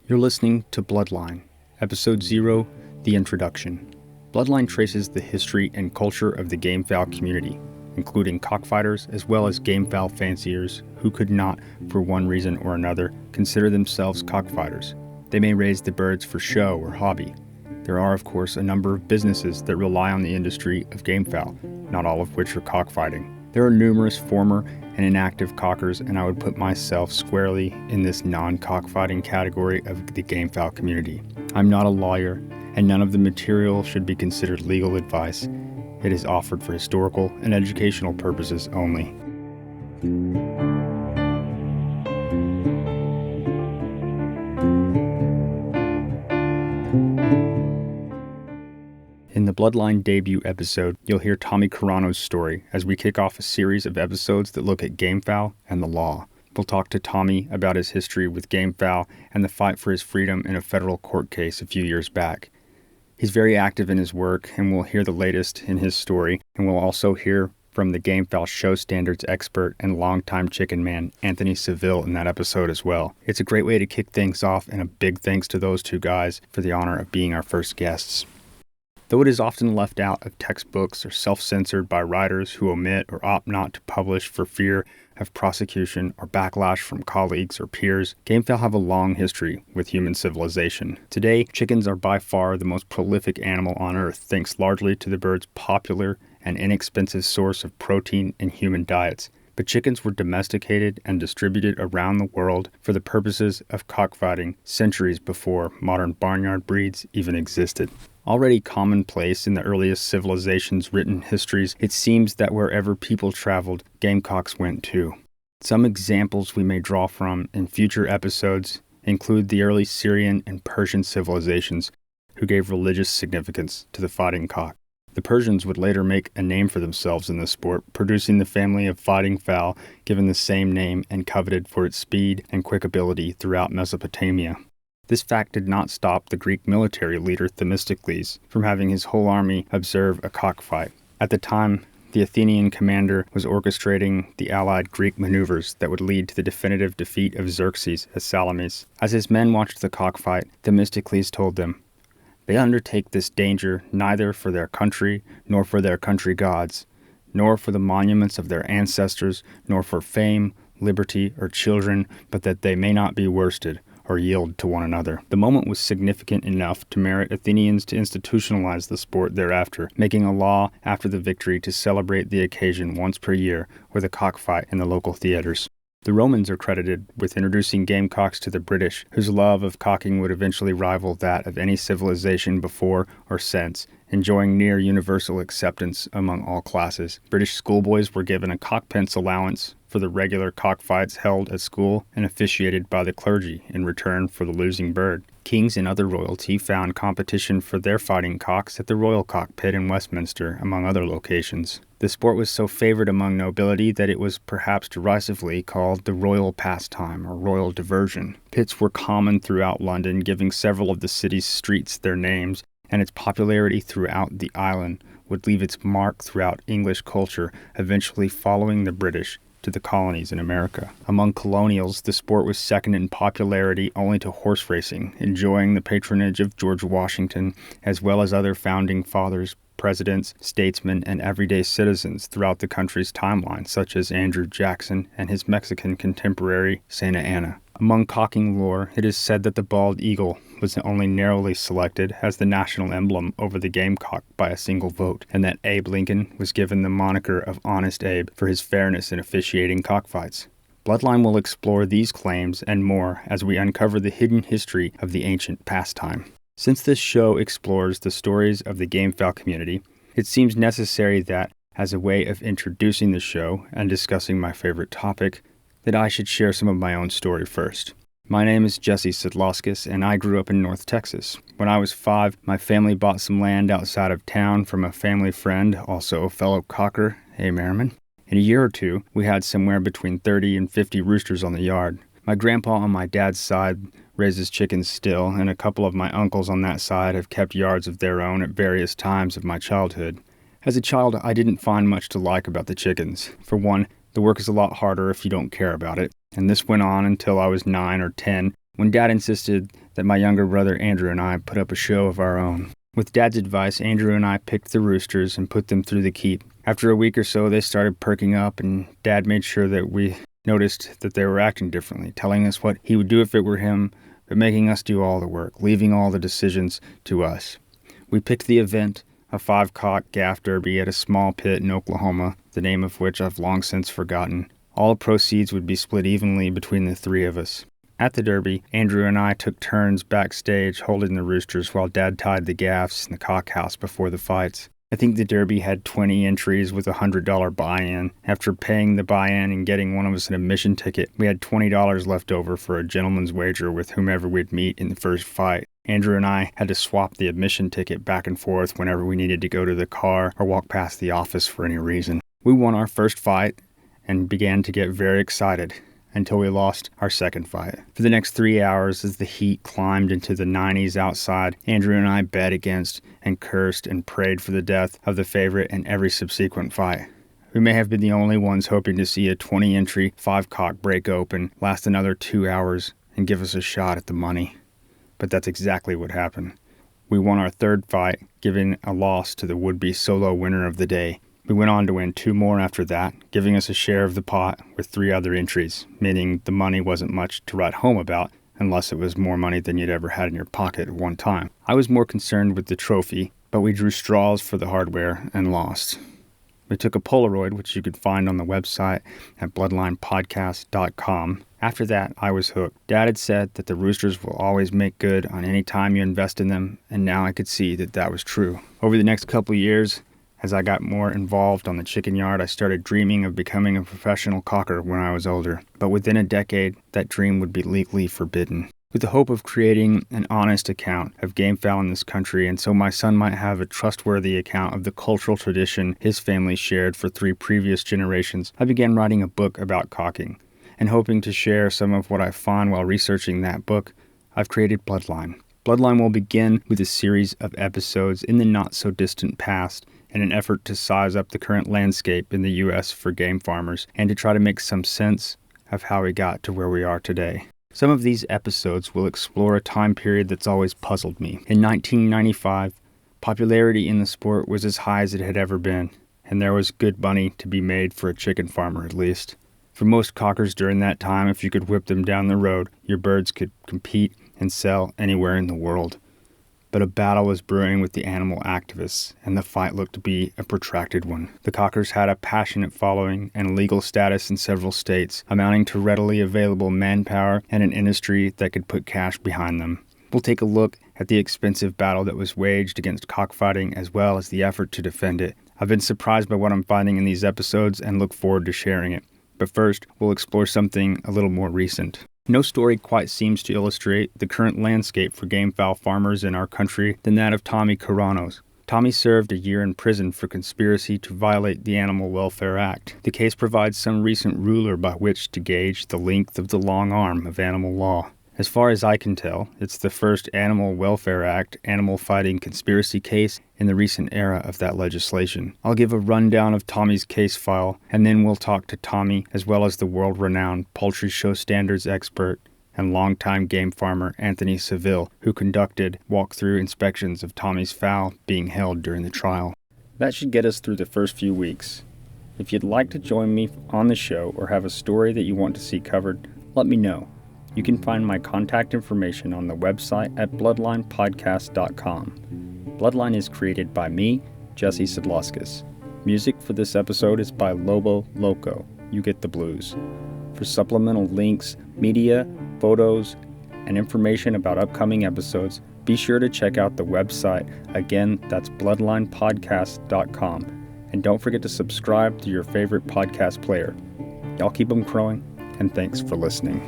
You're listening to Bloodline, Episode 0, The Introduction. Bloodline traces the history and culture of the Gamefowl community, including cockfighters as well as Gamefowl fanciers who could not, for one reason or another, consider themselves cockfighters. They may raise the birds for show or hobby. There are, of course, a number of businesses that rely on the industry of gamefowl, not all of which are cockfighting. There are numerous former and inactive cockers, and I would put myself squarely in this non-cockfighting category of the gamefowl community. I'm not a lawyer, and none of the material should be considered legal advice. It is offered for historical and educational purposes only. In the Bloodline debut episode, you'll hear Tommy Carano's story as we kick off a series of episodes that look at gamefowl and the law. We'll talk to Tommy about his history with gamefowl and the fight for his freedom in a federal court case a few years back. He's very active in his work, and we'll hear the latest in his story, and we'll also hear from the gamefowl show standards expert and longtime chicken man, Anthony Seville, in that episode as well. It's a great way to kick things off, and a big thanks to those two guys for the honor of being our first guests. Though it is often left out of textbooks or self-censored by writers who omit or opt not to publish for fear of prosecution or backlash from colleagues or peers, gamefowl have a long history with human civilization. Today, chickens are by far the most prolific animal on Earth, thanks largely to the bird's popular and inexpensive source of protein in human diets. But chickens were domesticated and distributed around the world for the purposes of cockfighting centuries before modern barnyard breeds even existed. Already commonplace in the earliest civilizations' written histories, it seems that wherever people traveled, gamecocks went too. Some examples we may draw from in future episodes include the early Syrian and Persian civilizations, who gave religious significance to the fighting cock. The Persians would later make a name for themselves in the sport, producing the family of fighting fowl given the same name and coveted for its speed and quick ability throughout Mesopotamia. This fact did not stop the Greek military leader Themistocles from having his whole army observe a cockfight. At the time, the Athenian commander was orchestrating the allied Greek maneuvers that would lead to the definitive defeat of Xerxes at Salamis. As his men watched the cockfight, Themistocles told them, "They undertake this danger neither for their country, nor for their country gods, nor for the monuments of their ancestors, nor for fame, liberty, or children, but that they may not be worsted, or yield to one another." The moment was significant enough to merit Athenians to institutionalize the sport thereafter, making a law after the victory to celebrate the occasion once per year with a cockfight in the local theaters. The Romans are credited with introducing gamecocks to the British, whose love of cocking would eventually rival that of any civilization before or since, enjoying near universal acceptance among all classes. British schoolboys were given a cockpence allowance for the regular cockfights held at school and officiated by the clergy in return for the losing bird. Kings and other royalty found competition for their fighting cocks at the Royal Cockpit in Westminster, among other locations. The sport was so favored among nobility that it was perhaps derisively called the royal pastime or royal diversion. Pits were common throughout London, giving several of the city's streets their names, and its popularity throughout the island would leave its mark throughout English culture, eventually following the British to the colonies in America. Among colonials, the sport was second in popularity only to horse racing, enjoying the patronage of George Washington, as well as other founding fathers, presidents, statesmen, and everyday citizens throughout the country's timeline, such as Andrew Jackson and his Mexican contemporary, Santa Anna. Among cocking lore, it is said that the bald eagle was only narrowly selected as the national emblem over the gamecock by a single vote, and that Abe Lincoln was given the moniker of Honest Abe for his fairness in officiating cockfights. Bloodline will explore these claims and more as we uncover the hidden history of the ancient pastime. Since this show explores the stories of the gamefowl community, it seems necessary that, as a way of introducing the show and discussing my favorite topic, that I should share some of my own story first. My name is Jesse Sidlauskas, and I grew up in North Texas. When I was 5, my family bought some land outside of town from a family friend, also a fellow cocker, a Merriman. In a year or two, we had somewhere between 30 and 50 roosters on the yard. My grandpa on my dad's side raises chickens still, and a couple of my uncles on that side have kept yards of their own at various times of my childhood. As a child, I didn't find much to like about the chickens. For one, the work is a lot harder if you don't care about it, and this went on until I was 9 or 10, when Dad insisted that my younger brother Andrew and I put up a show of our own. With Dad's advice, Andrew and I picked the roosters and put them through the keep. After a week or so, they started perking up, and Dad made sure that we noticed that they were acting differently, telling us what he would do if it were him, but making us do all the work, leaving all the decisions to us. We picked the event, a 5-cock gaff derby at a small pit in Oklahoma, the name of which I've long since forgotten. All proceeds would be split evenly between the three of us. At the derby, Andrew and I took turns backstage holding the roosters while Dad tied the gaffs in the cock house before the fights. I think the derby had 20 entries with a $100 buy-in. After paying the buy-in and getting one of us an admission ticket, we had $20 left over for a gentleman's wager with whomever we'd meet in the first fight. Andrew and I had to swap the admission ticket back and forth whenever we needed to go to the car or walk past the office for any reason. We won our first fight and began to get very excited until we lost our second fight. For the next 3 hours, as the heat climbed into the 90s outside, Andrew and I bet against and cursed and prayed for the death of the favorite in every subsequent fight. We may have been the only ones hoping to see a 20-entry 5-cock break open, last another 2 hours, and give us a shot at the money. But that's exactly what happened. We won our third fight, giving a loss to the would-be solo winner of the day. We went on to win 2 more after that, giving us a share of the pot with 3 other entries, meaning the money wasn't much to write home about unless it was more money than you'd ever had in your pocket at one time. I was more concerned with the trophy, but we drew straws for the hardware and lost. We took a Polaroid, which you could find on the website at bloodlinepodcast.com. After that, I was hooked. Dad had said that the roosters will always make good on any time you invest in them, and now I could see that that was true. Over the next couple of years, as I got more involved on the chicken yard, I started dreaming of becoming a professional cocker when I was older. But within a decade, that dream would be legally forbidden. With the hope of creating an honest account of gamefowl in this country, and so my son might have a trustworthy account of the cultural tradition his family shared for 3 previous generations, I began writing a book about cocking. And hoping to share some of what I found while researching that book, I've created Bloodline. Bloodline will begin with a series of episodes in the not-so-distant past in an effort to size up the current landscape in the U.S. for game farmers and to try to make some sense of how we got to where we are today. Some of these episodes will explore a time period that's always puzzled me. In 1995, popularity in the sport was as high as it had ever been, and there was good money to be made for a chicken farmer at least. For most cockers during that time, if you could whip them down the road, your birds could compete and sell anywhere in the world. But a battle was brewing with the animal activists, and the fight looked to be a protracted one. The cockers had a passionate following and legal status in several states, amounting to readily available manpower and an industry that could put cash behind them. We'll take a look at the expensive battle that was waged against cockfighting as well as the effort to defend it. I've been surprised by what I'm finding in these episodes and look forward to sharing it. But first, we'll explore something a little more recent. No story quite seems to illustrate the current landscape for gamefowl farmers in our country than that of Tommy Carano's. Tommy served a year in prison for conspiracy to violate the Animal Welfare Act. The case provides some recent ruler by which to gauge the length of the long arm of animal law. As far as I can tell, it's the first Animal Welfare Act animal fighting conspiracy case in the recent era of that legislation. I'll give a rundown of Tommy's case file, and then we'll talk to Tommy as well as the world-renowned poultry show standards expert and longtime game farmer Anthony Seville, who conducted walkthrough inspections of Tommy's fowl being held during the trial. That should get us through the first few weeks. If you'd like to join me on the show or have a story that you want to see covered, let me know. You can find my contact information on the website at bloodlinepodcast.com. Bloodline is created by me, Jesse Sidlauskas. Music for this episode is by Lobo Loco. You get the blues. For supplemental links, media, photos, and information about upcoming episodes, be sure to check out the website. Again, that's bloodlinepodcast.com. And don't forget to subscribe to your favorite podcast player. Y'all keep them crowing, and thanks for listening.